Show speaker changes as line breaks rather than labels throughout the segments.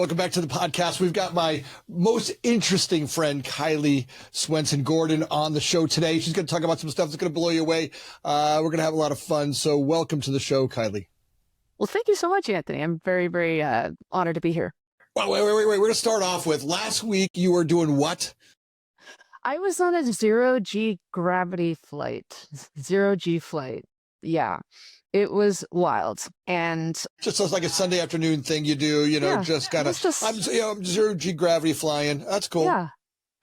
Welcome back to the podcast. We've got my most interesting friend, Kylee Swenson Gordon, on the show today. She's going to talk about some stuff that's going to blow you away. We're going to have a lot of fun. So welcome to the show, Kylee.
Well, thank you so much, Anthony. I'm very, very honored to be here.
Well, wait. We're going to start off with last week. You were doing what?
I was on a zero-G gravity flight. Zero-G flight. Yeah. It was wild. And
just sounds like a Sunday afternoon thing you do, just kind of, I'm zero-G gravity flying. That's cool.
Yeah,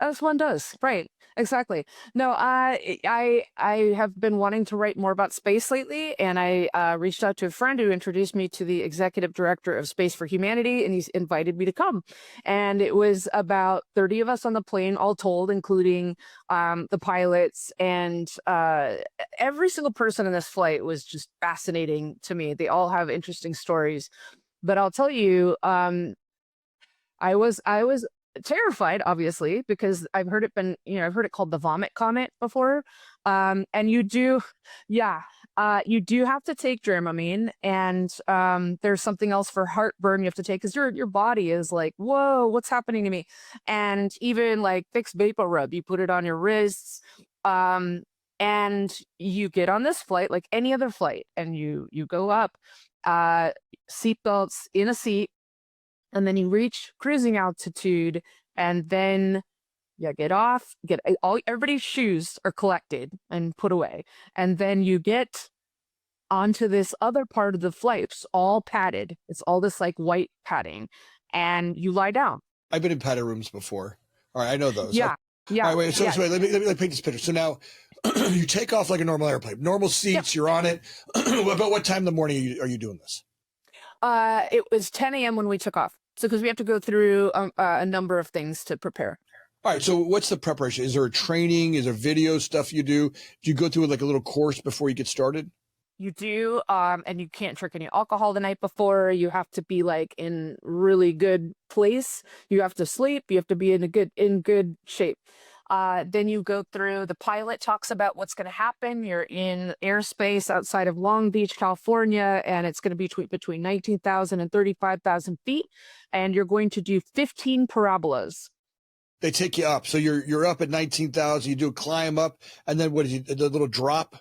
as one does. Right. Exactly. No, I have been wanting to write more about space lately, and I reached out to a friend who introduced me to the executive director of Space for Humanity, and he's invited me to come. And it was about 30 of us on the plane, all told, including the pilots, and every single person in this flight was just fascinating to me. They all have interesting stories, but I'll tell you, I was terrified, obviously, because I've heard it called the vomit comet before. And you do have to take Dramamine, and there's something else for heartburn you have to take, because your body is like, whoa, what's happening to me? And even like Vicks Vapor Rub, you put it on your wrists, and you get on this flight like any other flight, and you go up, seatbelts in a seat, and then you reach cruising altitude, and then you get off, everybody's shoes are collected and put away. And then you get onto this other part of the flight. It's all padded. It's all this like white padding, and you lie down.
I've been in padded rooms before. All right. I know those.
Yeah. Yeah.
All right, wait, so wait, let me paint this picture. So now you take off like a normal airplane, normal seats, You're on it. About what time in the morning are you doing this?
It was 10 a.m. when we took off. So because we have to go through a number of things to prepare.
All right. So what's the preparation? Is there a training? Is there video stuff you do? Do you go through like a little course before you get started?
You do. And you can't drink any alcohol the night before. You have to be like in really good place. You have to sleep. You have to be in good shape. Then you go through, the pilot talks about what's going to happen. You're in airspace outside of Long Beach, California, and it's going to be between 19,000 and 35,000 feet. And you're going to do 15 parabolas.
They take you up. So you're up at 19,000, you do a climb up, and then what is it, the little drop?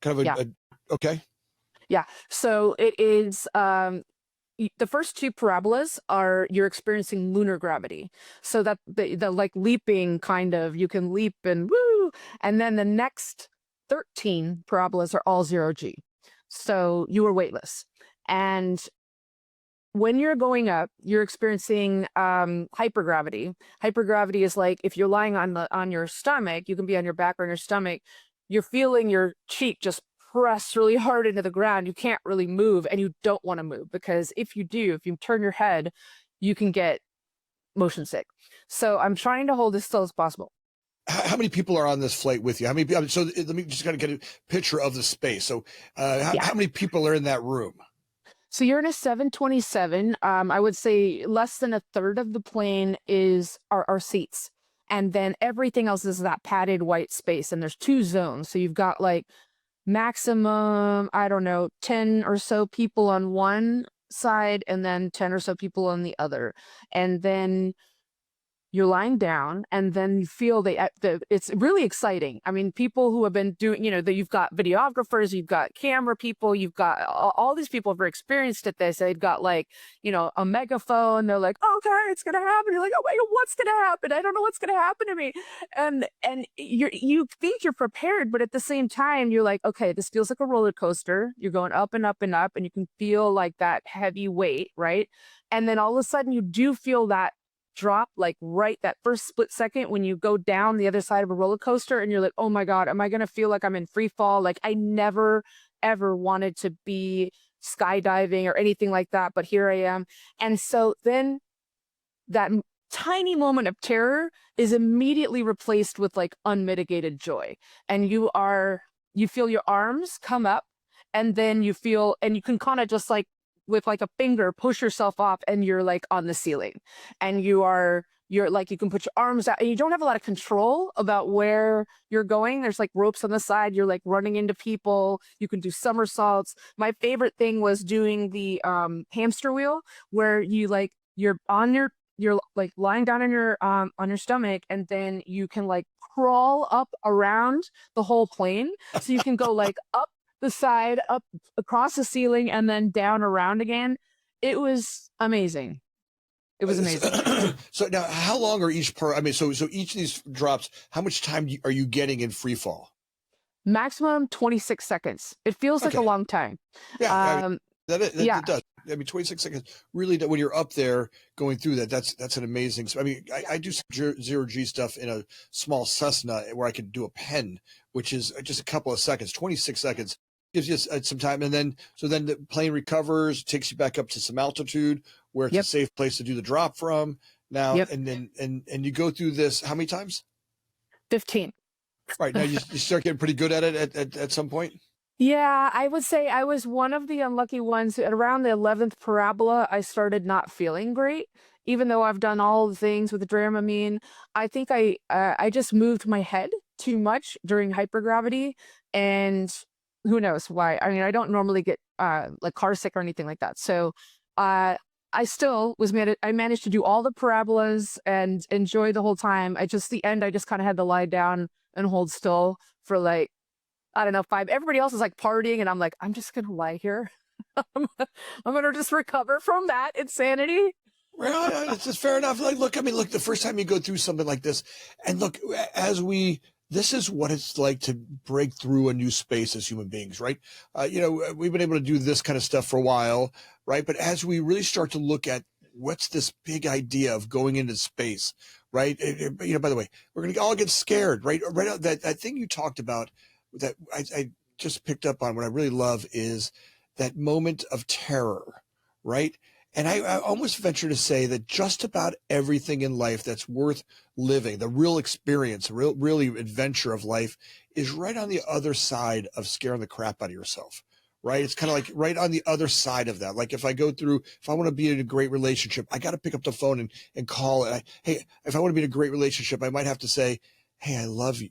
Kind of okay.
Yeah. So it is, the first two parabolas are you're experiencing lunar gravity. So that the like leaping kind of, you can leap and woo. And then the next 13 parabolas are all 0G. So you are weightless. And when you're going up, you're experiencing hypergravity. Hypergravity is like if you're lying on your stomach, you can be on your back or on your stomach, you're feeling your cheek just press really hard into the ground. You can't really move, and you don't want to move, because if you turn your head, you can get motion sick. So I'm trying to hold as still as possible.
How many people are on this flight with you? How many? So let me just kind of get a picture of the space. So how many people are in that room?
So you're in a 727. I would say less than a third of the plane are seats. And then everything else is that padded white space. And there's two zones. So you've got like maximum, 10 or so people on one side, and then 10 or so people on the other. And then you're lying down, and then you feel it's really exciting. I mean, people who have been doing, you've got videographers, you've got camera people, you've got all these people who are experienced at this. They've got like, a megaphone. They're like, okay, it's going to happen. You're like, oh my God, what's going to happen? I don't know what's going to happen to me. And you think you're prepared, but at the same time, you're like, okay, this feels like a roller coaster. You're going up and up and up, and you can feel like that heavy weight, right? And then all of a sudden you do feel that drop, like right that first split second when you go down the other side of a roller coaster, and you're like, oh my God, am I going to feel like I'm in free fall? Like I never, ever wanted to be skydiving or anything like that, but here I am. And so then that tiny moment of terror is immediately replaced with like unmitigated joy. And you feel your arms come up, and then you can kind of just like with like a finger push yourself off, and you're like on the ceiling, and you're like, you can put your arms out, and you don't have a lot of control about where you're going. There's like ropes on the side. You're like running into people. You can do somersaults. My favorite thing was doing the hamster wheel, where you like you're like lying down on your stomach, and then you can like crawl up around the whole plane. So you can go like up the side, up across the ceiling, and then down around again. It was amazing. It was amazing.
So now, how long are each per? I mean, so each of these drops, how much time are you getting in free fall?
Maximum 26 seconds. It feels like a
Okay.
long time.
Yeah, I mean,
Um, yeah.
it does. I mean, 26 seconds really, when you're up there going through that, that's an amazing. I mean, I do some zero G stuff in a small Cessna where I can do a pen, which is just a couple of seconds. 26 seconds gives you some time, and then the plane recovers, takes you back up to some altitude where it's a safe place to do the drop from. Now, and then and you go through this how many times?
15.
Right, now you start getting pretty good at it at some point.
Yeah, I would say I was one of the unlucky ones. At around the 11th parabola, I started not feeling great, even though I've done all the things with the Dramamine. I think I just moved my head too much during hypergravity, and who knows why. I mean, I don't normally get like car sick or anything like that. So I still I managed to do all the parabolas and enjoy the whole time. The end, I just kind of had to lie down and hold still for like, I don't know, 5. Everybody else is like partying, and I'm like, I'm just gonna lie here. I'm gonna just recover from that insanity.
Well, it's just fair enough. Like, look, the first time you go through something like this, and look, this is what it's like to break through a new space as human beings, right? We've been able to do this kind of stuff for a while, right? But as we really start to look at what's this big idea of going into space, right? By the way, we're going to all get scared, right? Right. That thing you talked about that I just picked up on, what I really love is that moment of terror, right? And I almost venture to say that just about everything in life that's worth living, the real experience, really adventure of life, is right on the other side of scaring the crap out of yourself, right? It's kind of like right on the other side of that. Like if I want to be in a great relationship, I got to pick up the phone and call it. Hey, if I want to be in a great relationship, I might have to say, hey, I love you.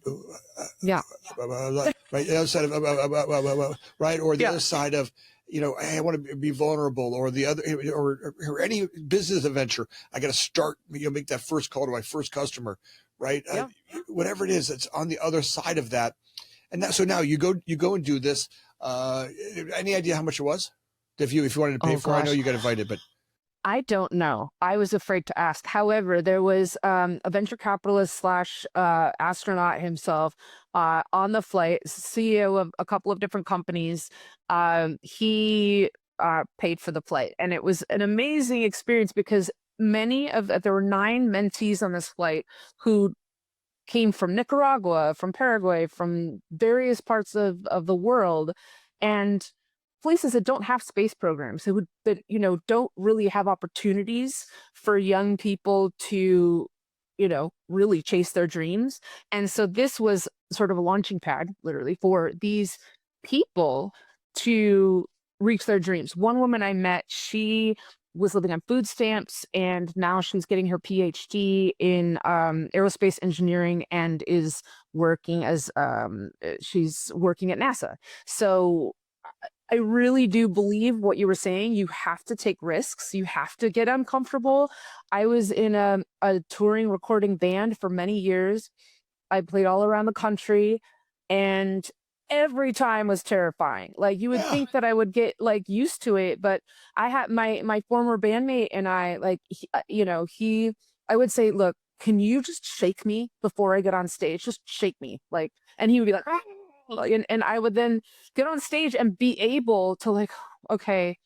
Yeah.
Right. The other side of, right. Or the other side of, hey, I want to be vulnerable, or the other, or any business adventure. I got to start, make that first call to my first customer, right?
Yeah.
Whatever it is, it's on the other side of that. And so now you go and do this. Any idea how much it was? If you wanted to pay for it, I know you got invited, but
I don't know. I was afraid to ask. However, there was a venture capitalist slash astronaut himself on the flight, CEO of a couple of different companies. He paid for the flight, and it was an amazing experience because there were 9 mentees on this flight who came from Nicaragua, from Paraguay, from various parts of the world, and places that don't have space programs, that don't really have opportunities for young people to really chase their dreams. And so this was sort of a launching pad, literally, for these people to reach their dreams. One woman I met, she was living on food stamps, and now she's getting her PhD in aerospace engineering and is working she's working at NASA. So I really do believe what you were saying. You have to take risks. You have to get uncomfortable. I was in a touring recording band for many years. I played all around the country, and every time was terrifying. Like, you would think that I would get like used to it, but I had my former bandmate and I, like, I would say, look, can you just shake me before I get on stage? Just shake me. Like, and he would be like, "Ah," and I would then get on stage and be able to, like, okay,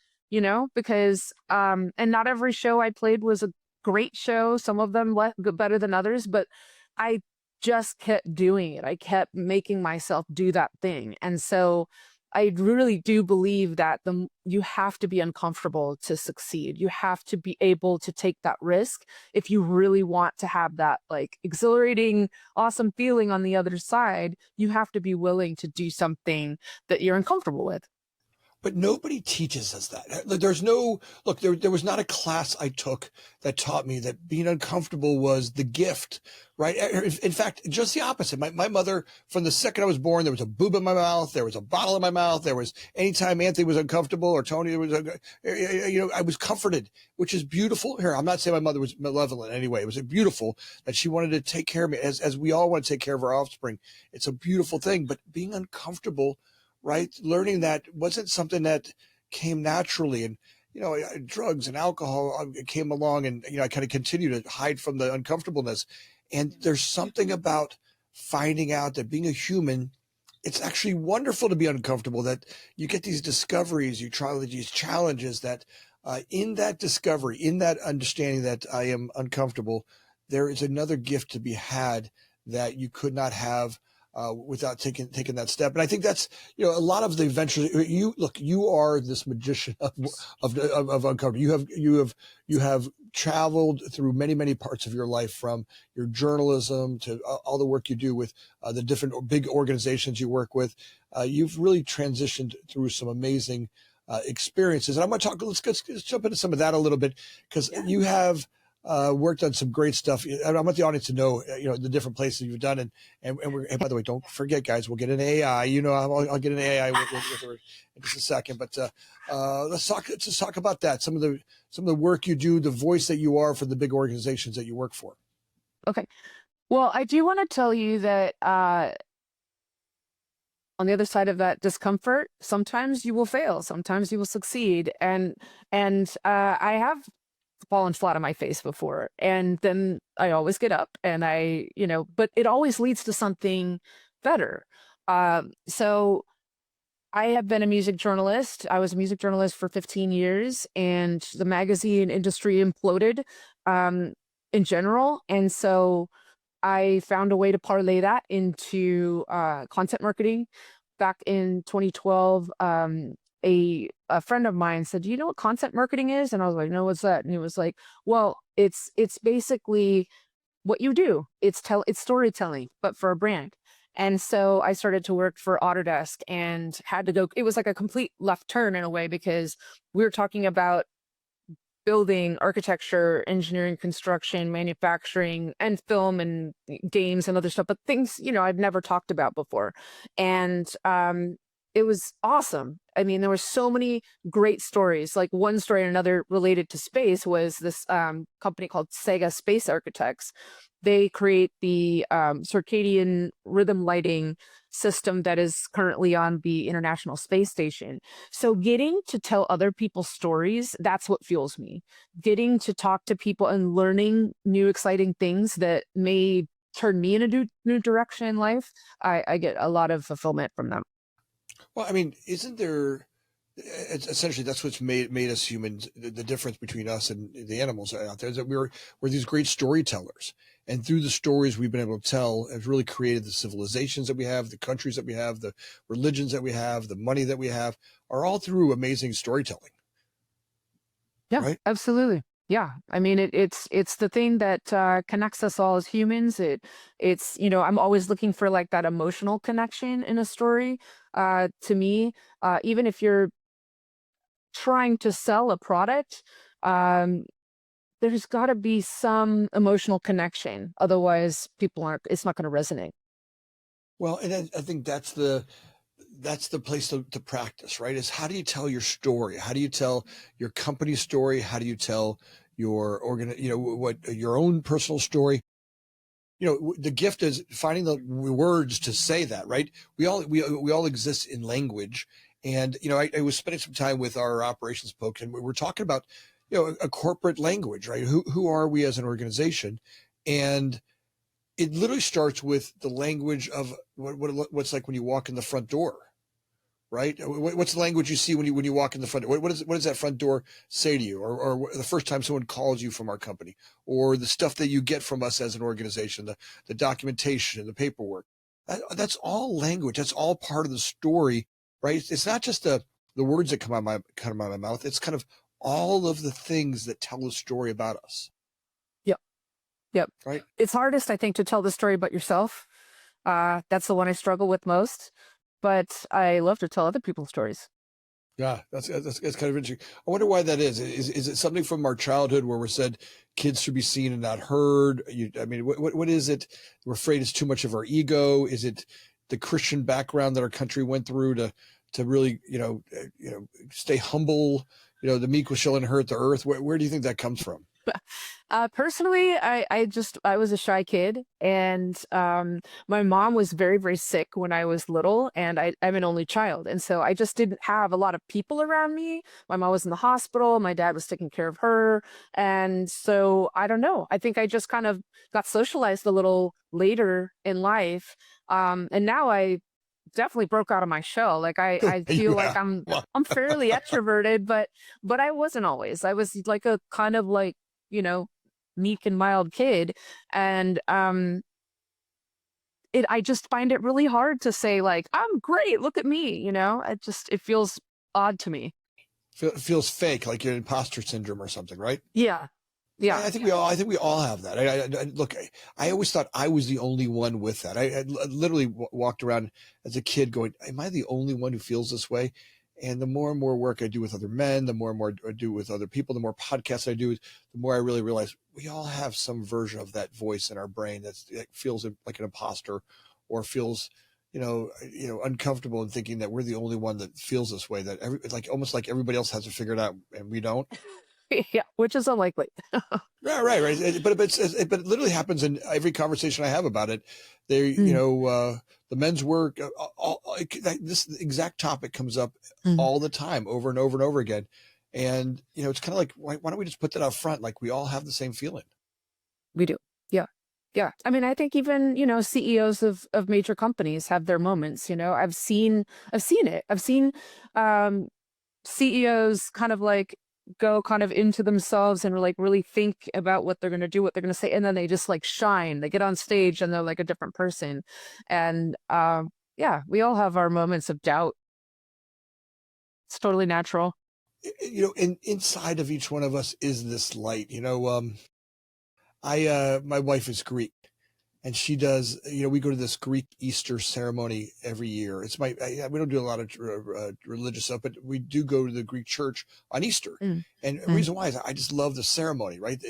because and not every show I played was a great show. Some of them better than others, but I just kept doing it. I kept making myself do that thing. And so I really do believe that you have to be uncomfortable to succeed. You have to be able to take that risk if you really want to have that, like, exhilarating, awesome feeling on the other side. You have to be willing to do something that you're uncomfortable with.
but nobody teaches us that. There's no, look, there was not a class I took that taught me that being uncomfortable was the gift, right? In fact, just the opposite. My mother, from the second I was born, there was a boob in my mouth, there was a bottle in my mouth, there was, anytime Anthony was uncomfortable or Tony was, I was comforted, which is beautiful. Here, I'm not saying my mother was malevolent anyway. It was beautiful that she wanted to take care of me, as we all want to take care of our offspring. It's a beautiful thing, but being uncomfortable, right? Learning that wasn't something that came naturally. And, drugs and alcohol came along, and, I kind of continue to hide from the uncomfortableness. And there's something about finding out that being a human, it's actually wonderful to be uncomfortable, that you get these discoveries, you try these challenges, that in that discovery, in that understanding that I am uncomfortable, there is another gift to be had that you could not have without taking that step. And I think that's, a lot of the adventures. You are this magician of uncomfortable. You have traveled through many, many parts of your life, from your journalism to all the work you do with the different big organizations you work with. You've really transitioned through some amazing experiences. And I'm going to talk, let's jump into some of that a little bit, because you have worked on some great stuff. I want the audience to know, the different places you've done. And by the way, don't forget, guys, we'll get an AI. I'll get an AI with her in just a second. But let's talk about that. Some of the work you do, the voice that you are for the big organizations that you work for.
Okay. Well, I do want to tell you that on the other side of that discomfort, sometimes you will fail, sometimes you will succeed, and I have fallen flat on my face before, and then I always get up, and but it always leads to something better. So I have been a music journalist. I was a music journalist for 15 years, and the magazine industry imploded in general, and so I found a way to parlay that into content marketing. Back in 2012, a friend of mine said, "Do you know what content marketing is?" And I was like, "No, what's that?" And he was like, "Well, it's basically what you do. It's storytelling, but for a brand." And so I started to work for Autodesk and had to go. It was like a complete left turn in a way, because we were talking about building, architecture, engineering, construction, manufacturing, and film and games and other stuff, but things, I've never talked about before. And it was awesome. I mean, there were so many great stories. Like, one story and another related to space was this company called Sega Space Architects. They create the circadian rhythm lighting system that is currently on the International Space Station. So getting to tell other people's stories, that's what fuels me. Getting to talk to people and learning new exciting things that may turn me in a new direction in life, I get a lot of fulfillment from them.
Well, I mean, isn't there, essentially that's what's made us humans, the difference between us and the animals out there, is that we're these great storytellers. And through the stories we've been able to tell, has really created the civilizations that we have, the countries that we have, the religions that we have, the money that we have, are all through amazing storytelling.
Yeah,
right?
absolutely. Yeah, I mean, it's the thing that connects us all as humans. It's I'm always looking for like that emotional connection in a story. To me, even if you're trying to sell a product, um, there's got to be some emotional connection. Otherwise, it's not going to resonate.
Well, and I think that's the place to practice, right? Is how do you tell your story? How do you tell your company's story? How do you tell your your own personal story? The gift is finding the words to say that, right? We all exist in language. And, I was spending some time with our operations folks, and we're talking about, a corporate language, right? Who are we as an organization? And it literally starts with the language of what's like when you walk in the front door, right? What's the language you see when you walk in the front door? What does that front door say to you? Or the first time someone calls you from our company, or the stuff that you get from us as an organization, the documentation, the paperwork, that's all language. That's all part of the story, right? It's not just the words that come out of my mouth. It's kind of all of the things that tell a story about us.
Yep. Yep.
Right.
It's hardest, I think, to tell the story about yourself. That's the one I struggle with most, but I love to tell other people's stories.
Yeah, that's kind of interesting. I wonder why that is. Is it something from our childhood where we're said kids should be seen and not heard? I mean, what is it? We're afraid it's too much of our ego. Is it the Christian background that our country went through to really, stay humble? The meek shall inherit the earth. Where do you think that comes from?
Personally, I was a shy kid, and my mom was very, very sick when I was little, and I'm an only child, and so I just didn't have a lot of people around me. My mom was in the hospital, my dad was taking care of her, and so I don't know. I think I just kind of got socialized a little later in life, and now I definitely broke out of my shell. Like I feel like
Yeah. Well,
I'm fairly extroverted, but I wasn't always. I was like a kind of like, you know, meek and mild kid. And I just find it really hard to say like, I'm great, look at me, it feels odd to me.
it feels fake, like you're imposter syndrome or something, right?
Yeah. Yeah.
I think we all have that. Look, I always thought I was the only one with that. I literally walked around as a kid going, am I the only one who feels this way? And the more and more work I do with other men, the more and more I do with other people, the more podcasts I do, the more I really realize we all have some version of that voice in our brain that feels like an imposter or feels, uncomfortable in thinking that we're the only one that feels this way, that almost like everybody else has it figured out and we don't.
Yeah, which is unlikely.
Yeah, right. But it literally happens in every conversation I have about it. They,
Mm,
the men's work, this exact topic comes up
mm.
all the time, over and over and over again. And it's kind of like, why don't we just put that out front? Like we all have the same feeling.
We do. Yeah. Yeah. I mean, I think even, CEOs of major companies have their moments, I've seen it. I've seen um CEOs kind of like go kind of into themselves and like really think about what they're going to do, what they're going to say, and then they just like shine. They get on stage and they're like a different person. And yeah, we all have our moments of doubt. It's totally natural.
And inside of each one of us is this light. My wife is Greek. And she does, we go to this Greek Easter ceremony every year. We don't do a lot of religious stuff, but we do go to the Greek church on Easter.
Mm,
And the
mm.
reason why is I just love the ceremony, right?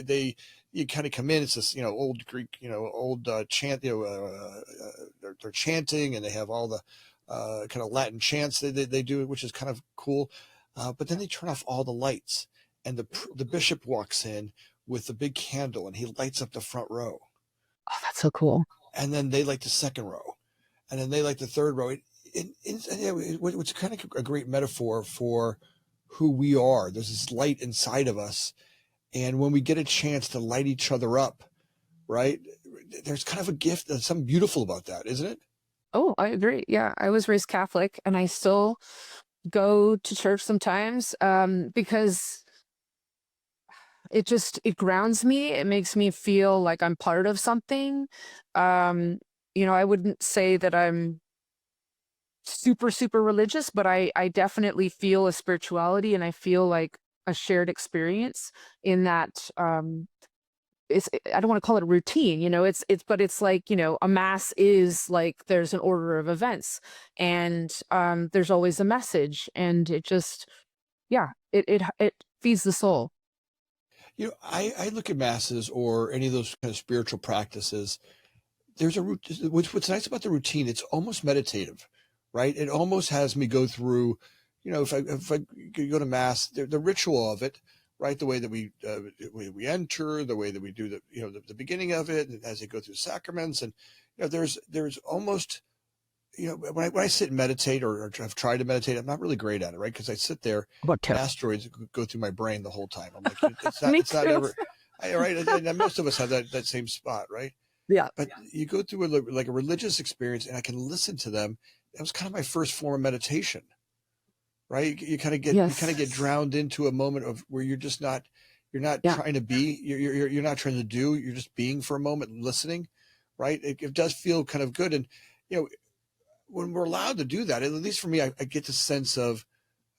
You kind of come in, it's this, old Greek, old chant, they're chanting and they have all the kind of Latin chants they do, which is kind of cool. But then they turn off all the lights and the bishop walks in with the big candle and he lights up the front row.
Oh, that's so cool.
And then they like the second row, and then they like the third row. It's kind of a great metaphor for who we are. There's this light inside of us, and when we get a chance to light each other up, right? There's kind of a gift. There's something beautiful about that, isn't it?
Oh, I agree. Yeah, I was raised Catholic and I still go to church sometimes because it grounds me. It makes me feel like I'm part of something. Um, I wouldn't say that I'm super, super religious, but I definitely feel a spirituality and I feel like a shared experience in that I don't want to call it a routine, but it's like, a mass is like there's an order of events and there's always a message and it just yeah, it feeds the soul.
I look at masses or any of those kind of spiritual practices. There's a root. What's nice about the routine, it's almost meditative, right? It almost has me go through, if I go to mass, the ritual of it, right? The way that we enter, the way that we do the beginning of it, and as they go through sacraments, and there's almost when I sit and meditate or I've tried to meditate, I'm not really great at it, right? Because I sit there
About
and
two.
asteroids go through my brain the whole time. I'm like,
Me
it's not
too.
ever, right? And most of us have that same spot, right?
Yeah.
But you go through like a religious experience and I can listen to them. That was kind of my first form of meditation, right? You kind of get
Yes.
drowned into a moment of where you're not
Yeah.
trying to be, you're not trying to do, you're just being for a moment, listening, right? It does feel kind of good. And, when we're allowed to do that, at least for me, I get the sense of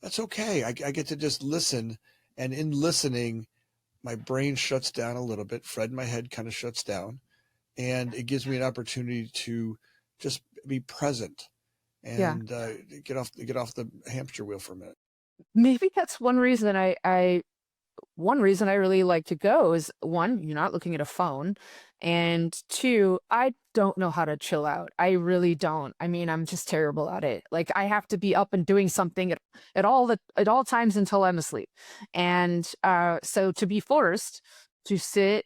that's okay. I get to just listen. And in listening, my brain shuts down a little bit. Fred in my head kind of shuts down and it gives me an opportunity to just be present
Yeah.
and get off the hamster wheel for a minute.
maybe that's one reason I really like to go is, one, you're not looking at a phone, and two, I don't know how to chill out. I really don't. I mean, I'm just terrible at it. Like, I have to be up and doing something at all times until I'm asleep. And so to be forced to sit,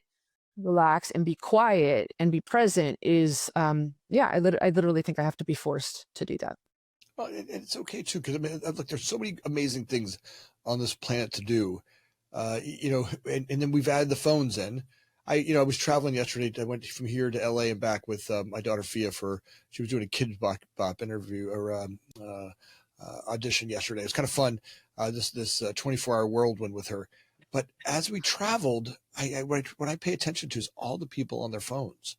relax, and be quiet and be present is yeah, I literally think I have to be forced to do that.
Well, and it's okay too, because I mean, look, there's so many amazing things on this planet to do, and then we've added the phones in. I was traveling yesterday. I went from here to LA and back with my daughter Fia she was doing a Kids Bop interview or audition yesterday. It was kind of fun. This 24-hour whirlwind with her. But as we traveled, what I pay attention to is all the people on their phones,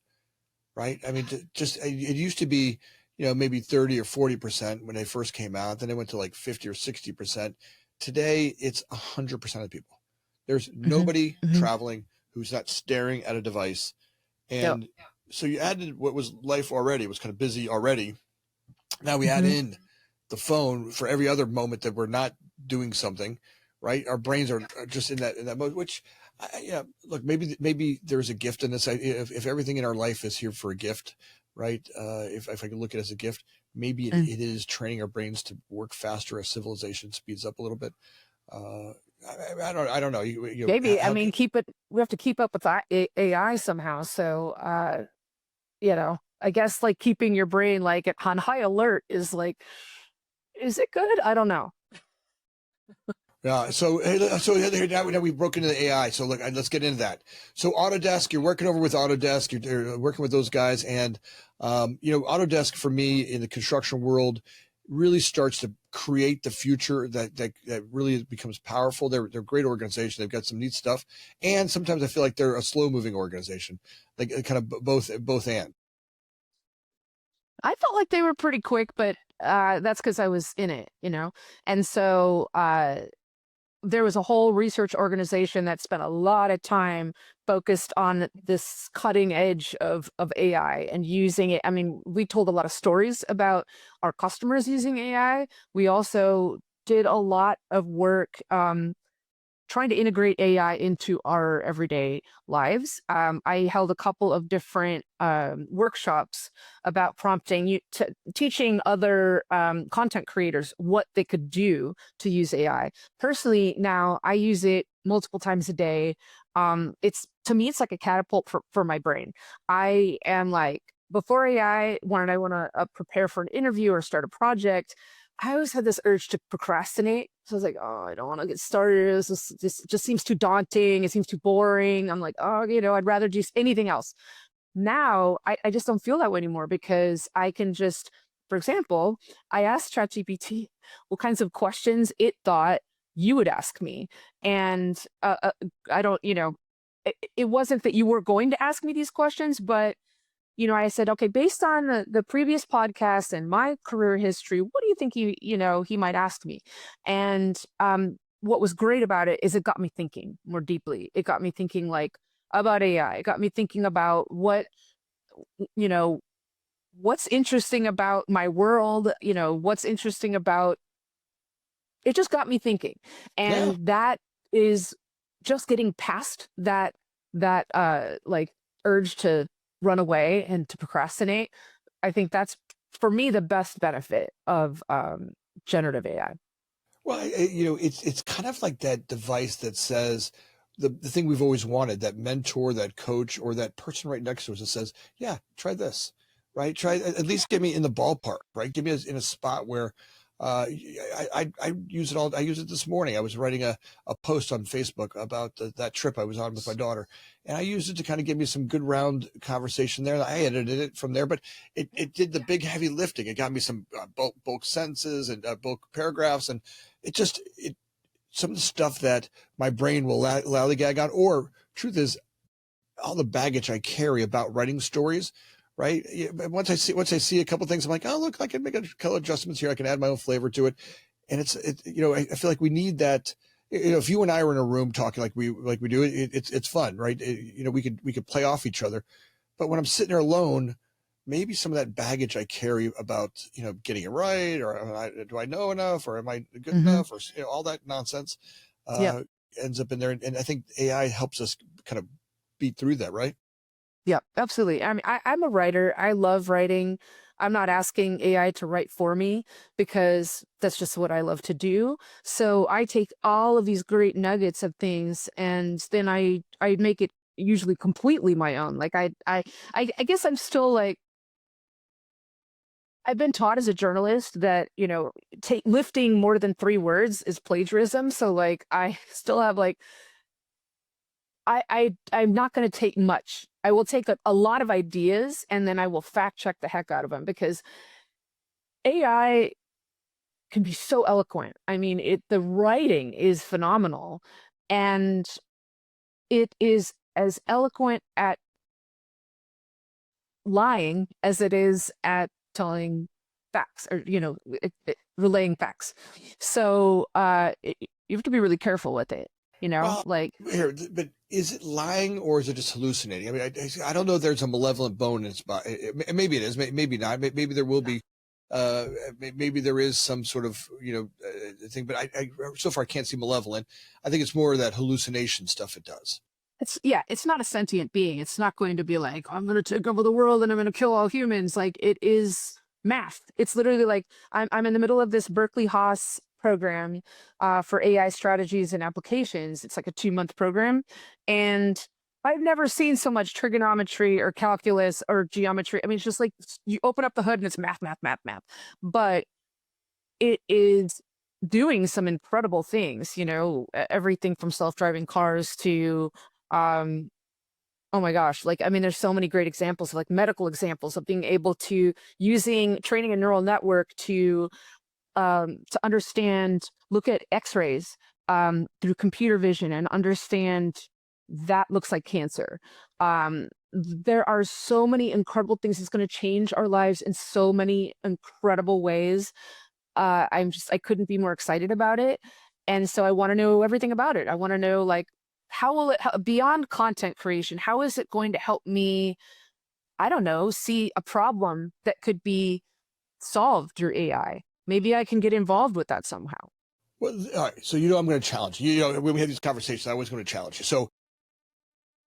right? I mean, it used to be, maybe 30 or 40% when they first came out. Then it went to like 50 or 60%. Today, it's 100% of people. There's
Hmm.
nobody
Hmm.
traveling who's not staring at a device.
Yep.
And so you added what was life already, it was kind of busy already. Now we add
Hmm.
in the phone for every other moment that we're not doing something, right? Our brains are just in that mode, which, yeah, look, maybe there's a gift in this. If everything in our life is here for a gift, right? If I can look at it as a gift, maybe it is training our brains to work faster as civilization speeds up a little bit. Uh, I don't know.
Maybe. I
How
mean,
can,
we have to keep up with AI somehow. So, I guess like keeping your brain like on high alert is like, is it good? I don't know.
yeah. So now we've broken into the AI. So look, let's get into that. So Autodesk, you're working over with Autodesk. You're working with those guys, and Autodesk for me in the construction world really starts to create the future that really becomes powerful. They're a great organization. They've got some neat stuff, and sometimes I feel like they're a slow moving organization, like kind of both and.
I felt like they were pretty quick, but that's because I was in it, And so there was a whole research organization that spent a lot of time focused on this cutting edge of AI and using it. I mean, we told a lot of stories about our customers using AI. We also did a lot of work trying to integrate AI into our everyday lives. I held a couple of different workshops about teaching other content creators what they could do to use AI. Personally, now I use it multiple times a day. It's to me, it's like a catapult for my brain. I am like, before AI, when I want to prepare for an interview or start a project, I always had this urge to procrastinate. So I was like, oh, I don't want to get started. This just seems too daunting. It seems too boring. I'm like, oh, I'd rather do anything else. Now I just don't feel that way anymore because I can just, for example, I asked ChatGPT what kinds of questions it thought you would ask me. And I don't, it wasn't that you were going to ask me these questions, but I said, okay, based on the previous podcast and my career history, what do you think he might ask me? And what was great about it is it got me thinking more deeply. It got me thinking like about AI. It got me thinking about you know, what's interesting about my world, what's interesting about it just got me thinking.
Yeah.
And that is just getting past that like urge to run away and to procrastinate. I think that's for me the best benefit of generative AI.
Well, it's kind of like that device that says the thing we've always wanted, that mentor, that coach, or that person right next to us that says, yeah, try this, right? Try at least get me in the ballpark, right? Give me in a spot where I use it all. I use it this morning. I was writing a post on Facebook about that trip I was on with my daughter, and I used it to kind of give me some good round conversation there. I edited it from there, but it did the big heavy lifting. It got me some bulk sentences and bulk paragraphs, and it some of the stuff that my brain will lollygag on. Or truth is, all the baggage I carry about writing stories, right? Once I see a couple things, I'm like, oh, look, I can make a couple adjustments here. I can add my own flavor to it. And I feel like we need that. If you and I were in a room talking like we do, it's fun, right? We could play off each other. But when I'm sitting there alone, maybe some of that baggage I carry about, getting it right, or do I know enough, or am I good
Mm-hmm.
enough, or all that nonsense
Yep.
ends up in there. And I think AI helps us kind of beat through that, right?
Yep. Absolutely. I mean, I'm a writer. I love writing. I'm not asking AI to write for me because that's just what I love to do. So I take all of these great nuggets of things and then I make it usually completely my own. Like I guess I'm still like I've been taught as a journalist that, take lifting more than 3 words is plagiarism. So like I still have like I'm not going to take much. I will take a lot of ideas and then I will fact check the heck out of them because AI can be so eloquent. I mean, the writing is phenomenal and it is as eloquent at lying as it is at telling facts or relaying facts. So you have to be really careful with it,
Well,
like
here, but is it lying or is it just hallucinating? I mean, I don't know if there's a malevolent bone in its body. Maybe it is, maybe not. Maybe there will be, uh, maybe there is some sort of, thing, but so far I can't see malevolent. I think it's more of that hallucination stuff it does.
it's not a sentient being. It's not going to be like, I'm going to take over the world and I'm going to kill all humans. Like it is math. It's literally like I'm in the middle of this Berkeley Haas program for AI strategies and applications. It's like a 2-month program. And I've never seen so much trigonometry or calculus or geometry. I mean, it's just like you open up the hood and it's math, math, math, math. But it is doing some incredible things, everything from self-driving cars to um oh my gosh, like I mean there's so many great examples, like medical examples of being able to using training a neural network to understand, look at x-rays through computer vision and understand that looks like cancer. There are so many incredible things. It's going to change our lives in so many incredible ways. I couldn't be more excited about it. And so I want to know everything about it. I want to know like how will beyond content creation, how is it going to help me, I don't know, see a problem that could be solved through AI? Maybe I can get involved with that somehow.
Well, all right. So, I'm going to challenge you. When we have these conversations, I was going to challenge you. So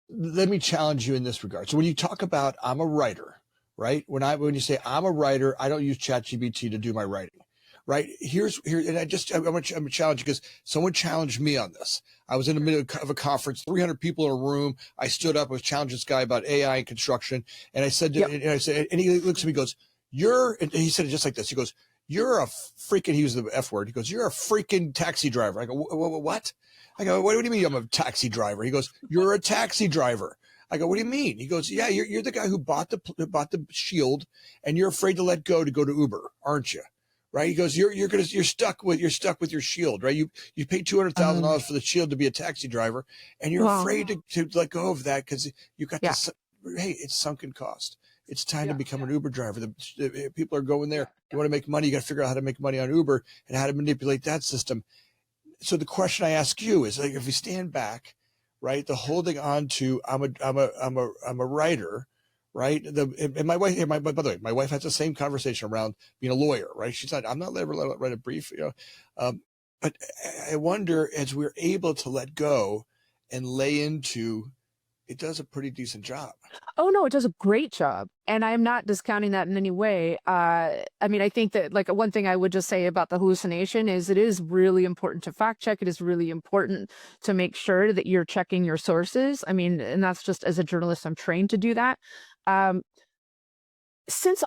let me challenge you in this regard. So when you talk about, I'm a writer, right? When you say I'm a writer, I don't use ChatGPT to do my writing. Right here, and I'm gonna challenge you because someone challenged me on this. I was in the middle of a conference, 300 people in a room. I stood up, I was challenging this guy about AI and construction, and I said,
Yep.
and he looks at me, goes, and he said it just like this. He goes, "You're a freaking," he used the F word. He goes, "You're a freaking taxi driver." I go, "What?" I go, "What do you mean I'm a taxi driver?" He goes, "You're a taxi driver." I go, "What do you mean?" He goes, "Yeah, you're the guy who bought the Shield, and you're afraid to let go to Uber, aren't you?" Right? He goes, you're stuck with your Shield, right? You paid
Um,
$200,000 for the Shield to be a taxi driver, and you're
well,
afraid to let go of that because you got
yeah,
this. Hey, it's sunken cost. It's time to
yeah,
become an Uber driver. The people are going there. You want to make money, you got to figure out how to make money on Uber and how to manipulate that system. So the question I ask you is, like, if we stand back, right, the holding on to, I'm a writer, right? And my wife, by the way, my wife has the same conversation around being a lawyer, right? She's not, I'm not ever write a brief, um, but I wonder, as we're able to let go and lay into, it does a pretty decent job.
oh no, it does a great job. And I'm not discounting that in any way. I mean, I think that like one thing I would just say about the hallucination is it is really important to fact check. It is really important to make sure that you're checking your sources. I mean, and that's just as a journalist, I'm trained to do that. Um, since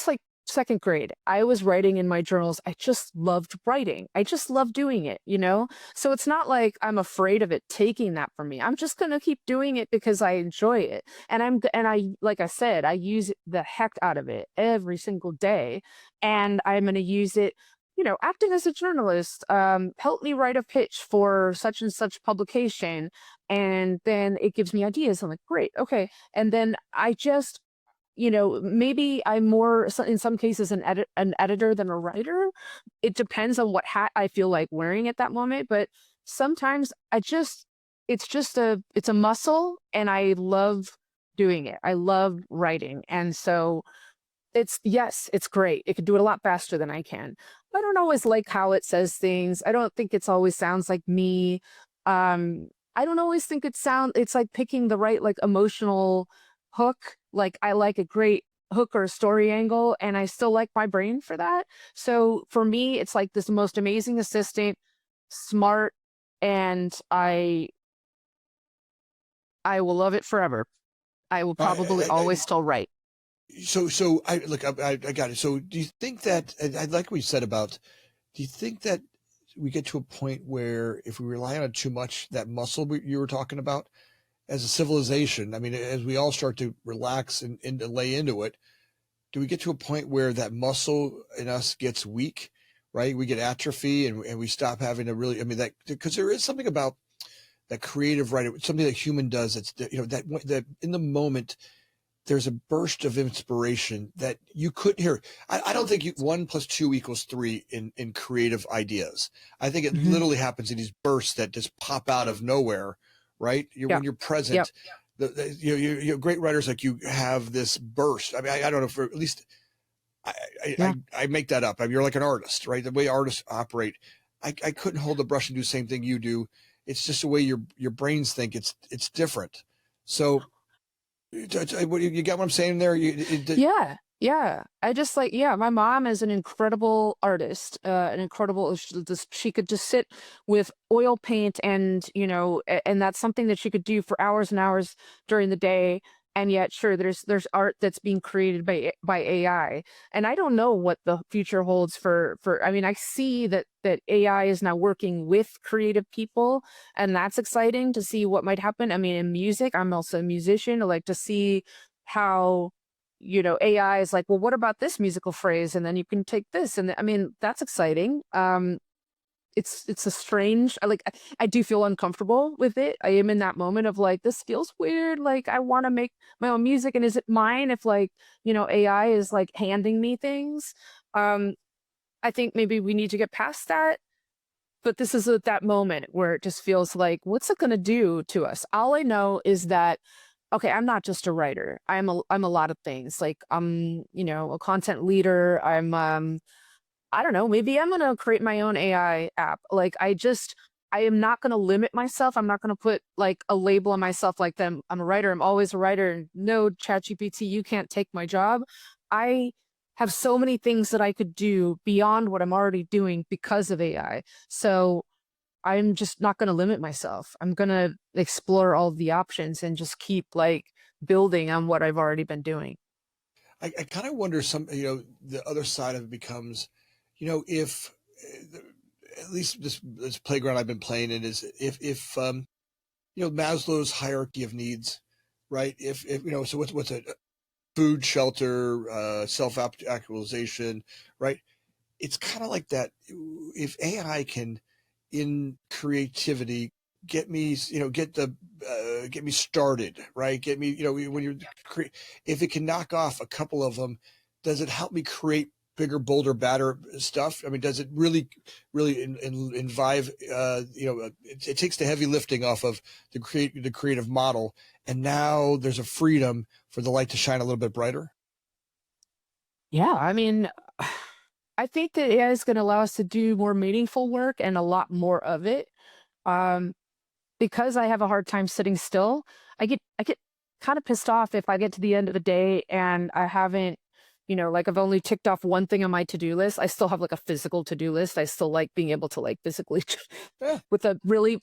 like second grade, I was writing in my journals. I just loved writing. I just love doing it. So it's not like I'm afraid of it taking that from me. I'm just going to keep doing it because I enjoy it. Like I said, I use the heck out of it every single day. And I'm going to use it, acting as a journalist, help me write a pitch for such and such publication. And then it gives me ideas. I'm like, great. Okay. And then I just maybe I'm more in some cases an editor than a writer. It depends on what hat I feel like wearing at that moment, but sometimes it's a muscle and I love doing it. I love writing. And so yes, it's great. It could do it a lot faster than I can. I don't always like how it says things. I don't think it's always sounds like me. I don't always think it's like picking the right like emotional hook. Like I like a great hook or a story angle, and I still like my brain for that. So for me, it's like this most amazing assistant, smart, and I will love it forever. I will probably always still write.
So I got it. So do you think that, and I like what you said about, do you think that we get to a point where if we rely on it too much, that muscle you were talking about as a civilization, I mean, as we all start to relax and lay into it, do we get to a point where that muscle in us gets weak, right? We get atrophy and we stop having to really, I mean, that, because there is something about that creative writer, something that human does. It's, that in the moment, there's a burst of inspiration that you couldn't hear. I don't think 1 + 2 = 3 in creative ideas. I think it
Mhm.
literally happens in these bursts that just pop out of nowhere, right? When you're present, great writers like you have this burst. I mean, I don't know, for at least
Yeah.
I make that up. I mean, you're like an artist, right? The way artists operate, I couldn't hold the brush and do the same thing you do. It's just the way your brains think. It's different. So you got what I'm saying there?
Yeah. Yeah. I just like, yeah, my mom is an incredible artist, an incredible, she could just sit with oil paint and, and that's something that she could do for hours and hours during the day. And yet, sure, there's art that's being created by AI. And I don't know what the future holds I mean, I see that AI is now working with creative people, and that's exciting to see what might happen. I mean, in music, I'm also a musician. I like to see how AI is like, well, what about this musical phrase? And then you can take this. And I mean, that's exciting. It's a strange, I do feel uncomfortable with it. I am in that moment of like, this feels weird. Like I want to make my own music. And is it mine if like, AI is like handing me things? I think maybe we need to get past that. But this is at that moment where it just feels like, what's it going to do to us? All I know is that okay, I'm not just a writer. I'm a lot of things. Like I'm, a content leader. I don't know, maybe I'm gonna create my own AI app. Like I am not gonna limit myself. I'm not gonna put like a label on myself like them. I'm a writer. I'm always a writer. No, ChatGPT, you can't take my job. I have so many things that I could do beyond what I'm already doing because of AI. So I'm just not going to limit myself. I'm going to explore all the options and just keep like building on what I've already been doing.
I kind of wonder the other side of it becomes, if at least this playground I've been playing in is if Maslow's hierarchy of needs, right? If so what's a food, shelter, self-actualization, right? It's kind of like that. If AI can, in creativity, get me, get me started, right? Get me, when you're if it can knock off a couple of them, does it help me create bigger, bolder, badder stuff? I mean, does it really invive? It takes the heavy lifting off of the creative model, and now there's a freedom for the light to shine a little bit brighter.
Yeah, I mean, I think that AI is going to allow us to do more meaningful work and a lot more of it. Um, because I have a hard time sitting still, I get kind of pissed off if I get to the end of the day and I haven't, like I've only ticked off one thing on my to-do list. I still have like a physical to-do list. I still like being able to like physically
Yeah.
with a really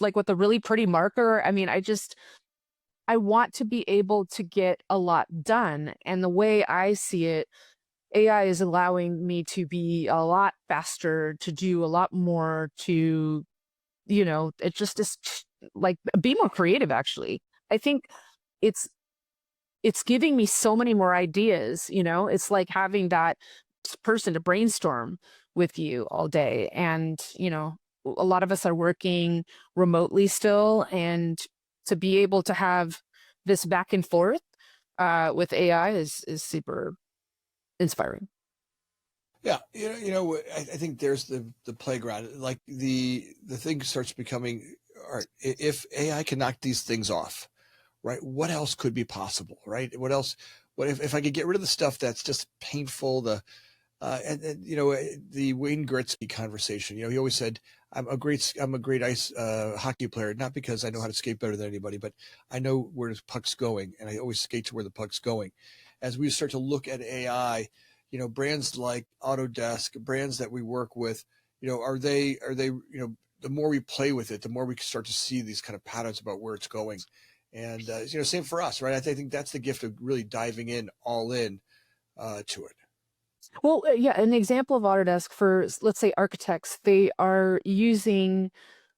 pretty marker. I mean, I want to be able to get a lot done. And the way I see it, AI is allowing me to be a lot faster, to do a lot more, to, it just is like be more creative, actually. I think it's it's giving me so many more ideas, it's like having that person to brainstorm with you all day. And, a lot of us are working remotely still. And to be able to have this back and forth with AI is super inspiring.
Yeah, I think there's the playground. Like the thing starts becoming, all right, if AI can knock these things off, right? What else could be possible, right? What else? What if I could get rid of the stuff that's just painful, and you know, the Wayne Gretzky conversation, you know, he always said, I'm a great ice hockey player, not because I know how to skate better than anybody, but I know where the puck's going, and I always skate to where the puck's going. As we start to look at AI, you know, brands like Autodesk, brands that we work with, you know, are they, you know, the more we play with it, the more we can start to see these kind of patterns about where it's going. And, you know, same for us, right? I think that's the gift of really diving in all in to it.
Well, yeah, an example of Autodesk for, let's say, architects, they are using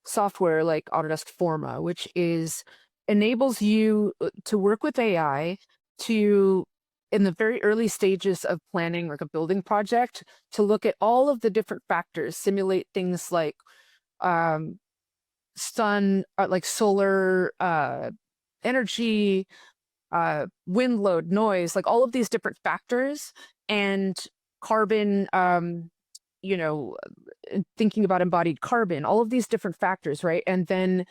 software like Autodesk Forma, which is enables you to work with AI to, in the very early stages of planning like a building project, to look at all of the different factors, simulate things like um, sun, like solar energy, wind load, noise, like all of these different factors, and carbon, you know, thinking about embodied carbon, all of these different factors, right? And then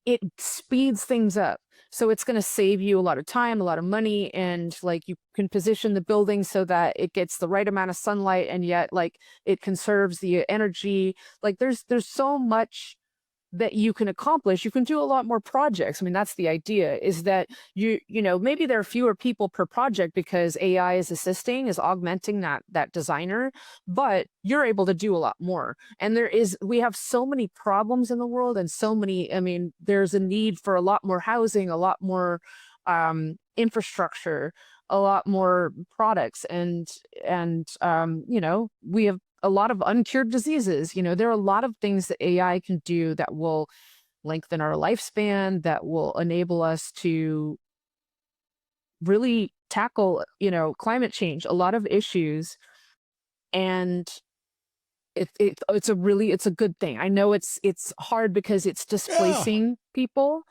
it speeds things up. So it's going to save you a lot of time, a lot of money, and like you can position the building so that it gets the right amount of sunlight and yet like it conserves the energy. Like there's so much that you can accomplish. You can do a lot more projects. I mean, that's the idea, is that you know, maybe there are fewer people per project because AI is assisting, is augmenting that designer, but you're able to do a lot more. And we have so many problems in the world, and so many, I mean, there's a need for a lot more housing, a lot more infrastructure, a lot more products, and you know, we have a lot of uncured diseases. You know, there are a lot of things that AI can do that will lengthen our lifespan, that will enable us to really tackle, you know, climate change, a lot of issues. And it's a good thing. I know it's hard because it's
Yeah.
displacing people,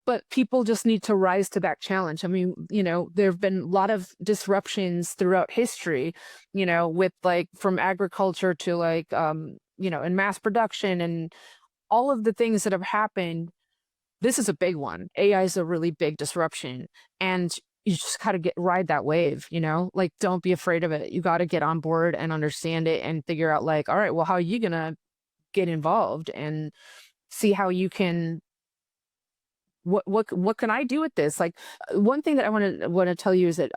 but people just need to rise to that challenge. I mean, you know, there have been a lot of disruptions throughout history, you know, with like from agriculture to like, you know, in mass production and all of the things that have happened. This is a big one. AI is a really big disruption. And you just got to ride that wave, you know, like don't be afraid of it. You got to get on board and understand it and figure out like, all right, well, how are you going to get involved and see how you can what can I do with this? Like one thing that I want to tell you is that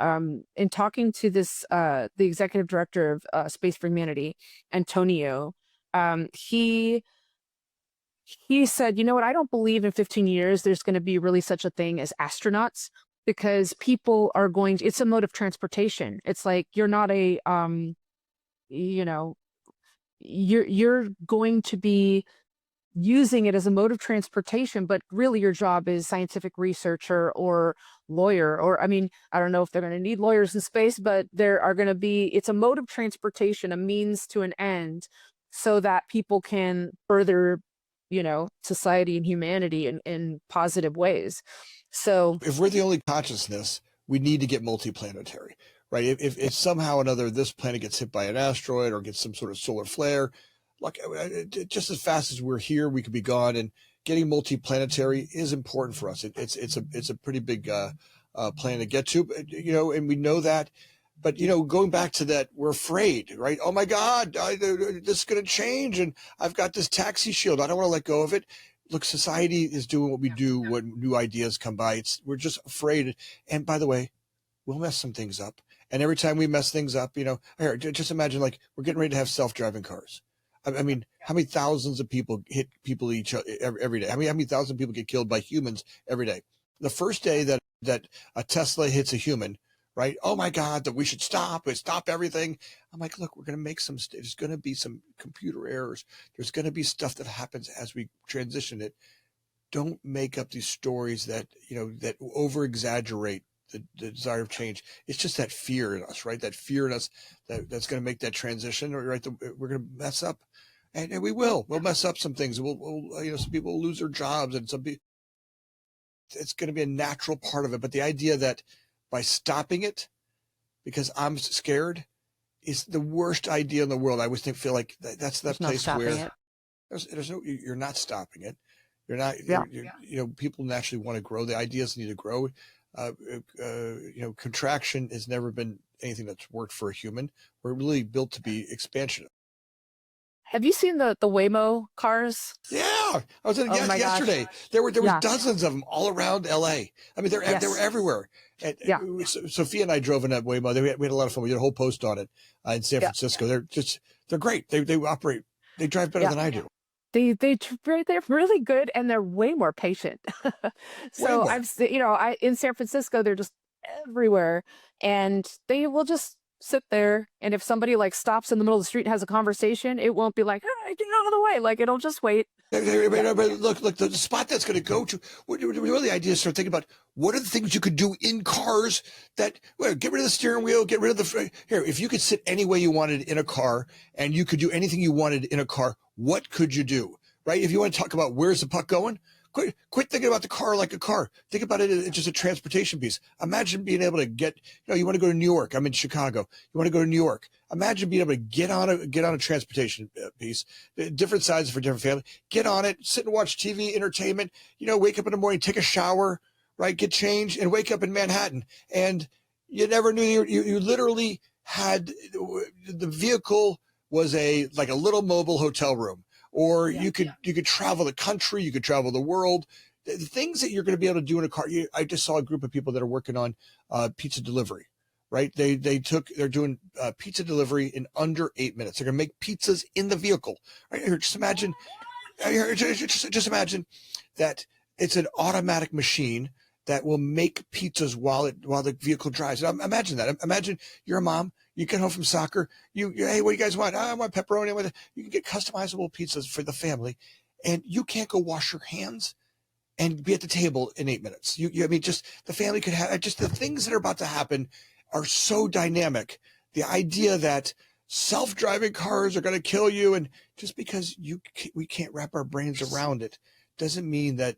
in talking to this the executive director of Space for Humanity, Antonio, he said, you know what, I don't believe in 15 years there's going to be really such a thing as astronauts, because people are going to, it's a mode of transportation. It's like you're not a you know, you're going to be using it as a mode of transportation, but really your job is scientific researcher or lawyer, or I mean, I don't know if they're going to need lawyers in space, but there are going to be, it's a mode of transportation, a means to an end, so that people can further, you know, society and humanity in positive ways. So
If we're the only consciousness, we need to get multiplanetary, right? If somehow or another this planet gets hit by an asteroid or gets some sort of solar flare, like just as fast as we're here, we could be gone. And getting multiplanetary is important for us. It's a pretty big plan to get to, you know, and we know that. But, you know, going back to that, we're afraid, right? Oh, my God, this is going to change. And I've got this taxi shield. I don't want to let go of it. Look, society is doing what we do when new ideas come by. We're just afraid. And by the way, we'll mess some things up. And every time we mess things up, you know, just imagine like we're getting ready to have self-driving cars. I mean, how many thousands of people hit people every day? How many thousand people get killed by humans every day? The first day that a Tesla hits a human, right? Oh my God, that we should stop everything. I'm like, look, we're going to make there's going to be some computer errors. There's going to be stuff that happens as we transition it. Don't make up these stories that, you know, that over exaggerate the desire of change. It's just that fear in us, right? That fear in us that's going to make that transition, right? We're going to mess up, and we'll mess up some things. We'll, you know, some people will lose their jobs, and some people, it's going to be a natural part of it. But the idea that by stopping it because I'm scared is the worst idea in the world. I always feel like that's that
not
place
stopping
where
it.
there's no, you're not stopping it. You're not,
Yeah.
people naturally want to grow. The ideas need to grow. Contraction has never been anything that's worked for a human. We're really built to be expansion.
Have you seen the Waymo cars?
Yeah, I was in
Oh my gosh.
yesterday. There was
Yeah.
dozens of them all around LA. I mean, they were
Yes.
everywhere. And
Yeah.
Sophia and I drove in that Waymo. We had a lot of fun. We did a whole post on it in San
Yeah.
Francisco. They're great. They drive better
Yeah.
than I do.
They're really good, and they're way more patient.
Way
So
more.
I in San Francisco, they're just everywhere, and they will just sit there. And if somebody like stops in the middle of the street and has a conversation, it won't be like, "Hey, get out of the way!" Like it'll just wait.
But look, the spot that's going to go to, really the idea is start thinking about what are the things you could do in cars that, get rid of the steering wheel, get rid of here, if you could sit any way you wanted in a car and you could do anything you wanted in a car, what could you do, right? If you want to talk about where's the puck going, quit thinking about the car like a car. Think about it as just a transportation piece. Imagine being able to get, you want to go to New York. I'm in Chicago. You want to go to New York. Imagine being able to get on a transportation piece, different sizes for different families. Get on it, sit and watch TV, entertainment. Wake up in the morning, take a shower, right? Get changed, and wake up in Manhattan. And you never knew you literally had the vehicle was like a little mobile hotel room. Or you could travel the country, you could travel the world. The things that you're going to be able to do in a car. I just saw a group of people that are working on pizza delivery, right? They're doing pizza delivery in under 8 minutes. They're going to make pizzas in the vehicle. Right here, just imagine that it's an automatic machine that will make pizzas while the vehicle drives. Imagine that. Imagine you're a mom. You get home from soccer. Hey, what do you guys want? I want pepperoni. You can get customizable pizzas for the family, and you can't go wash your hands and be at the table in 8 minutes. Just the family could have just the things that are about to happen are so dynamic. The idea that self-driving cars are going to kill you, and just because we can't wrap our brains around it doesn't mean that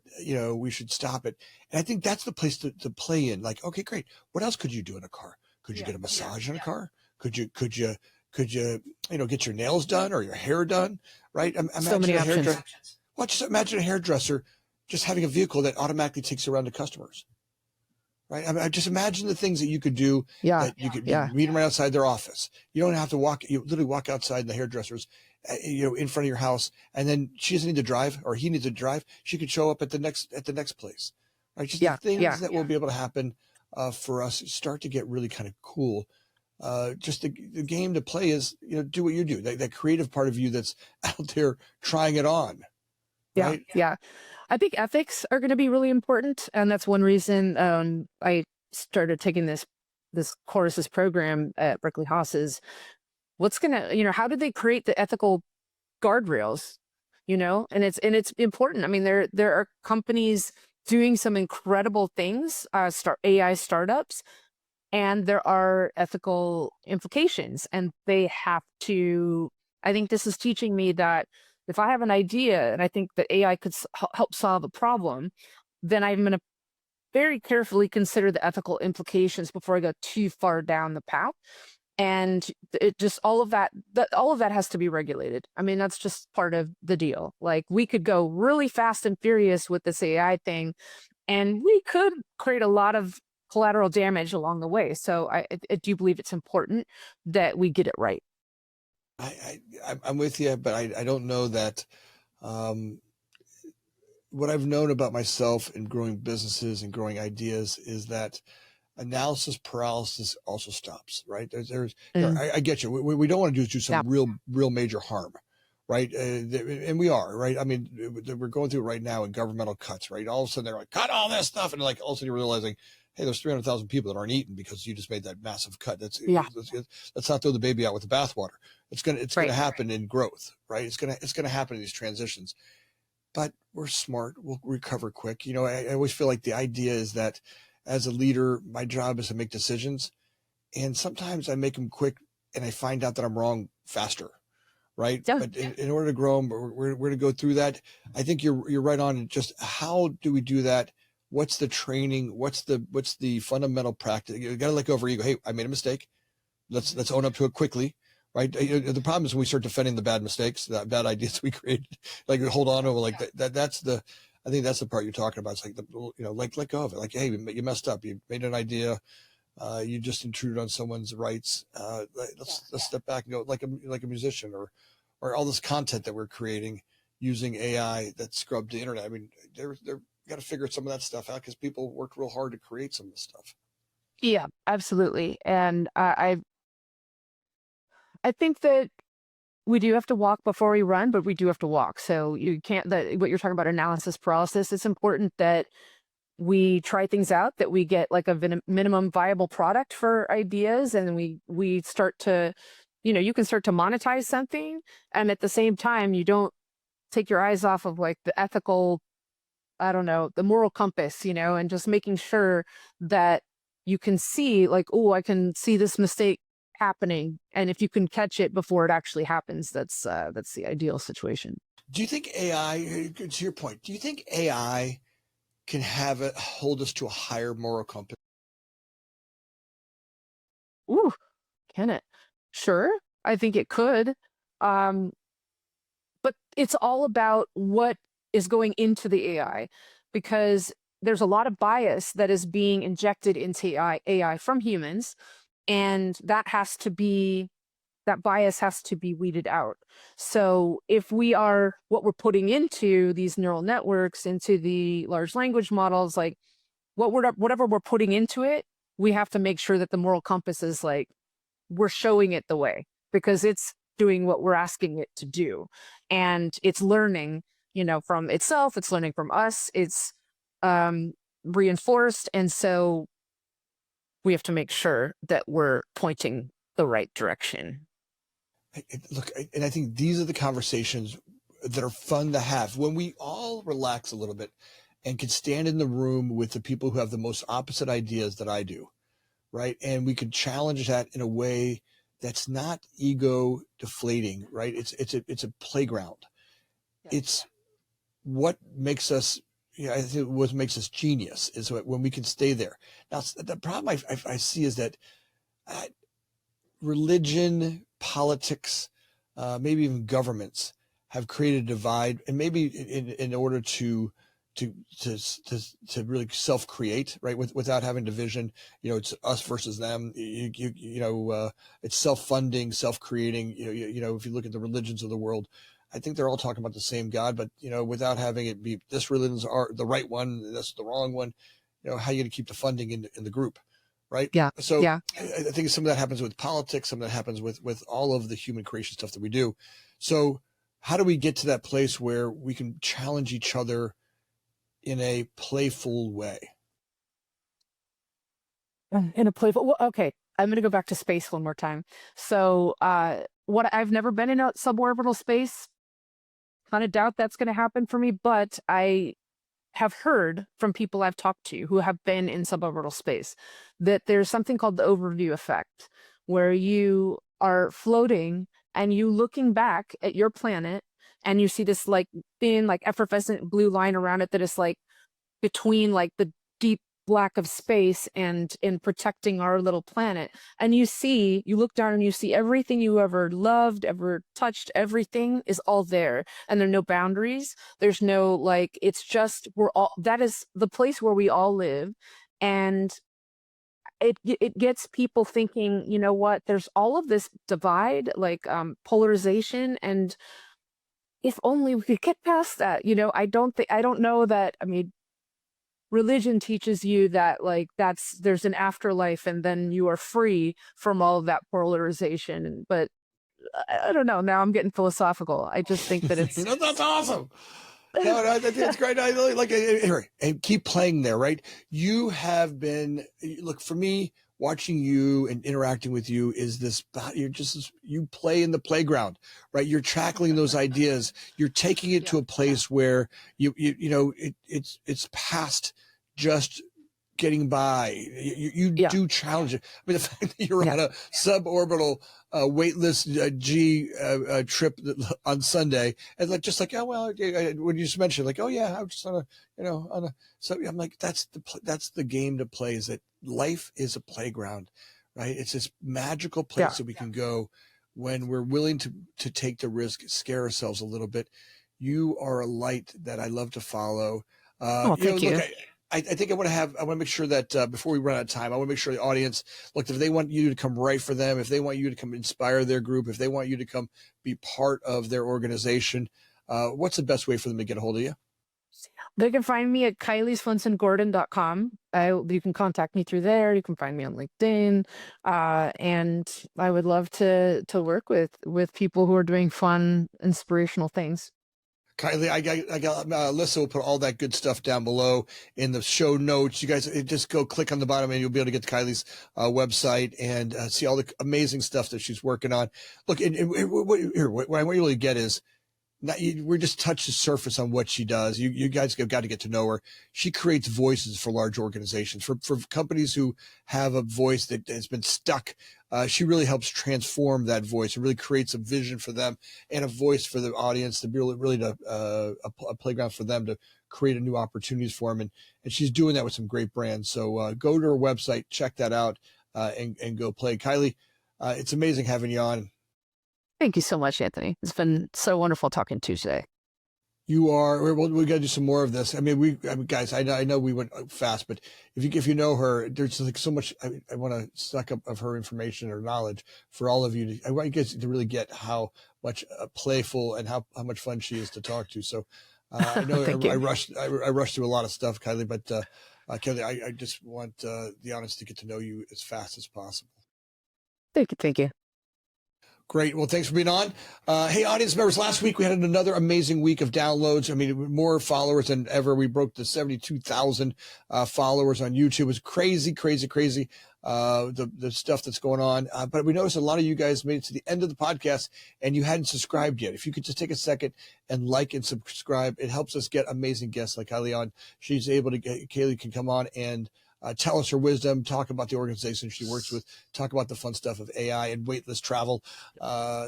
we should stop it. And I think that's the place to play in. Like, okay, great. What else could you do in a car? Could you get a massage in a car? Could you get your nails done or your hair done? Right?
So many options.
Just imagine a hairdresser just having a vehicle that automatically takes you around to customers. Right? I just imagine the things that you could do.
Yeah.
That you could meet them right outside their office. You don't have to walk. You literally walk outside the hairdresser's, in front of your house, and then she doesn't need to drive, or he needs to drive. She could show up at the next place. Right? Just the things that will be able to happen for us start to get really kind of cool. Just the game to play is, do what you do. That creative part of you that's out there trying it on. Right?
Yeah. I think ethics are going to be really important, and that's one reason I started taking this course, this program at Berkeley Haas. What's gonna, how did they create the ethical guardrails? And it's important. I mean, there are companies doing some incredible things, AI startups, and there are ethical implications, and they have to. I think this is teaching me that if I have an idea and I think that AI could help solve a problem, then I'm going to very carefully consider the ethical implications before I go too far down the path. And it just all of that has to be regulated. I mean, that's just part of the deal. Like, we could go really fast and furious with this AI thing, and we could create a lot of collateral damage along the way. So I do believe it's important that we get it right.
I'm with you, but I don't know that. What I've known about myself in growing businesses and growing ideas is that analysis paralysis also stops, right? I get you. We don't want to do some real major harm, right? And we are, right? I mean, we're going through it right now in governmental cuts, right? All of a sudden they're like, cut all this stuff. And like, all of a sudden you're realizing, hey, there's 300,000 people that aren't eating because you just made that massive cut. Let's not throw the baby out with the bathwater. It's going to happen in growth, right? It's going to happen in these transitions, but we're smart. We'll recover quick. I always feel like the idea is that as a leader, my job is to make decisions, and sometimes I make them quick and I find out that I'm wrong faster. Right. Yeah. But in order to grow them, we're going to go through that. I think you're right on. Just how do we do that? What's the training? What's the fundamental practice? You got to let go of our ego. Hey, I made a mistake. Let's own up to it quickly. Right. The problem is when we start defending the bad mistakes, the bad ideas we created, like hold on to like that. I think that's the part you're talking about. It's like like let go of it. Like, hey, you messed up. You made an idea. You just intruded on someone's rights. Let's step back and go like a musician or all this content that we're creating using AI that scrubbed the internet. I mean, they're got to figure some of that stuff out because people worked real hard to create some of this stuff.
Yeah, absolutely. And I think that we do have to walk before we run, but we do have to walk. So you can't, that what you're talking about, analysis paralysis, it's important that we try things out, that we get like a minimum viable product for ideas, and we start to, you can start to monetize something, and at the same time you don't take your eyes off of like the ethical, I don't know, the moral compass, and just making sure that you can see like, oh, I can see this mistake happening, and if you can catch it before it actually happens, that's the ideal situation.
Do you think AI, to your point, do you think AI can have it hold us to a higher moral compass?
Ooh, can it? Sure, I think it could. Um, but it's all about what is going into the AI, because there's a lot of bias that is being injected into AI from humans, and that bias has to be weeded out. So if what we're putting into these neural networks, into the large language models, like whatever we're putting into it, we have to make sure that the moral compass is like, we're showing it the way, because it's doing what we're asking it to do. And it's learning, from itself, it's learning from us, it's reinforced. And so we have to make sure that we're pointing the right direction.
Look, and I think these are the conversations that are fun to have when we all relax a little bit and can stand in the room with the people who have the most opposite ideas that I do, right? And we could challenge that in a way that's not ego deflating, right? It's a playground. It's what makes us, I think what makes us genius is when we can stay there. Now, the problem I see is that religion, politics, maybe even governments have created a divide, and maybe in order to really self-create, right, without having division. It's us versus them. It's self-funding, self-creating. If you look at the religions of the world, I think they're all talking about the same God, but without having it be this religion's are the right one, that's the wrong one. How are you going to keep the funding in the group, right?
Yeah.
So
Yeah.
I think some of that happens with politics, some of that happens with all of the human creation stuff that we do. So how do we get to that place where we can challenge each other in a playful way?
In a playful, well, okay, I'm going to go back to space one more time. So I've never been in a suborbital space. Kind of doubt that's going to happen for me, but I have heard from people I've talked to who have been in suborbital space that there's something called the overview effect, where you are floating and you looking back at your planet and you see this like thin, like effervescent blue line around it that is like between like the deep black of space and in protecting our little planet. And you look down and you see everything you ever loved, ever touched, everything is all there. And there are no boundaries. There's no like, it's just, that is the place where we all live. And it gets people thinking, you know what, there's all of this divide, like polarization, and if only we could get past that. I don't know that, I mean, religion teaches you that like there's an afterlife and then you are free from all of that polarization. But I don't know. Now I'm getting philosophical. I just think that it's
That's awesome. No, I think it's great. I really like it. And keep playing there, right? You have been, look, for me, watching you and interacting with you is you play in the playground, right? You're tackling those ideas. You're taking it to a place where it's past just getting by. You do challenge it. I mean, the fact that you're on a suborbital weightless G trip on Sunday, and oh well, when you just mentioned oh yeah, I'm just on a so I'm like that's the game to play. Is that life is a playground, right? It's this magical place that we can go when we're willing to take the risk, scare ourselves a little bit, You are a light that I love to follow.
Oh, thank
Look,
you.
I think I want to make sure that before we run out of time, I want to make sure the audience, look, if they want you to come write for them, if they want you to come inspire their group, if they want you to come be part of their organization, what's the best way for them to get a hold of you?
They can find me at KylieSwensonGordon.com. You can contact me through there. You can find me on LinkedIn. And I would love to work with people who are doing fun, inspirational things.
Kylie, I got Alyssa will put all that good stuff down below in the show notes. You guys just go click on the bottom and you'll be able to get to Kylie's website and see all the amazing stuff that she's working on. Look, what I want you to really get is, we're just touched the surface on what she does. You guys have got to get to know her. She creates voices for large organizations, for companies who have a voice that has been stuck. She really helps transform that voice and really creates a vision for them and a voice for the audience to be really a playground for them to create a new opportunities for them. And she's doing that with some great brands. So go to her website, check that out, and go play. Kylie, it's amazing having you on.
Thank you so much, Anthony. It's been so wonderful talking to you today.
You are. We got to do some more of this. I mean, guys. I know we went fast, but if you know her, there's like so much. I want to suck up of her information or knowledge for all of you. I want you guys to really get how much playful and how much fun she is to talk to. So I know I rushed through a lot of stuff, Kylie, but Kylie, I just want the audience to get to know you as fast as possible.
Thank you.
Great. Well, thanks for being on. Hey, audience members, last week we had another amazing week of downloads. I mean, more followers than ever. We broke the 72,000 followers on YouTube. It was crazy, the stuff that's going on. But we noticed a lot of you guys made it to the end of the podcast and you hadn't subscribed yet. If you could just take a second and like and subscribe, it helps us get amazing guests like Kylie on. Kylie can come on and tell us her wisdom, talk about the organization she works with, talk about the fun stuff of AI and weightless travel.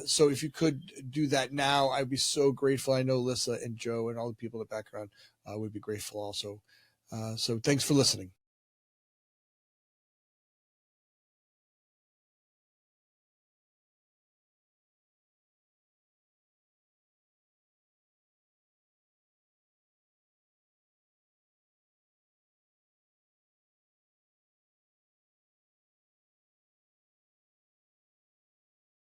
So if you could do that now, I'd be so grateful. I know Alyssa and Joe and all the people in the background would be grateful also. So thanks for listening.